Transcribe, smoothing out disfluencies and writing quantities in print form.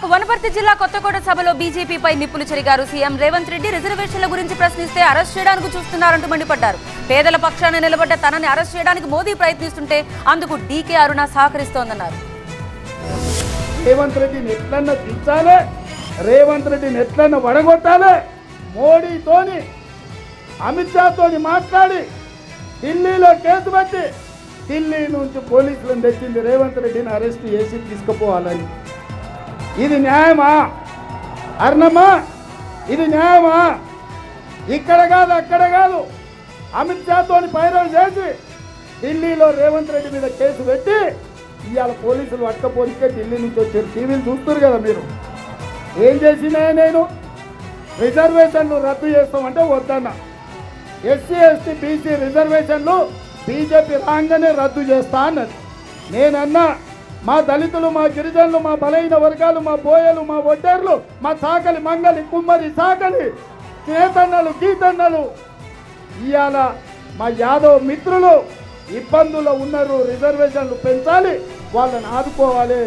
ఇక వనపర్తి జిల్లా కొత్తకోట సభలో బీజేపీపై నిప్పులు చెరిగారు సీఎం రేవంత్ రెడ్డి. రిజర్వేషన్ల గురించి ప్రశ్నిస్తే అరెస్ట్ చేయడానికి చూస్తున్నారంటూ మండిపడ్డారు. పేదల పక్షాన నిలబడ్డ తనని అరెస్ట్ చేయడానికి మోదీ ప్రయత్నిస్తుంటే అందుకు డీకే అరుణ సహకరిస్తోందన్నారు. రేవంత్ రెడ్డిని ఎట్లన్నా దించాలి, రేవంత్ రెడ్డిని ఎట్లన్నా వడగొట్టాలి, మోడీతోని అమిత్ షాతోని మాట్లాడి ఢిల్లీలో కేసు పెట్టి ఢిల్లీ నుంచి పోలీసులను తెచ్చింది రేవంత్ రెడ్డిని అరెస్ట్ చేసి తీసుకుపోవాలని. ఇది న్యాయమా అర్ణమ్మా? ఇది న్యాయమా? ఇక్కడ కాదు అక్కడ కాదు, అమిత్ షాతోని పైరవ్ చేసి ఢిల్లీలో రేవంత్ రెడ్డి మీద కేసు పెట్టి ఇవాళ పోలీసులు పట్టకపోతే ఢిల్లీ నుంచి వచ్చారు. టీవీలు చూస్తారు కదా మీరు. ఏం చేసినా నేను రిజర్వేషన్లు రద్దు చేస్తామంటే వద్దన్నా. ఎస్సీ ఎస్టీ బీసీ రిజర్వేషన్లు బీజేపీ రాగానే రద్దు చేస్తా అన్నది. నేనన్నా మా దళితులు, మా గిరిజనులు, మా బలైన వర్గాలు, మా బోయలు, మా ఒడ్డర్లు, మా సాకలి మంగలి కుమ్మరి సాకలి చేతన్నలు గీతన్నలు ఇవాళ మా యాదవ్ మిత్రులు ఇబ్బందులు ఉన్నారు. రిజర్వేషన్లు పెంచాలి, వాళ్ళని ఆదుకోవాలి.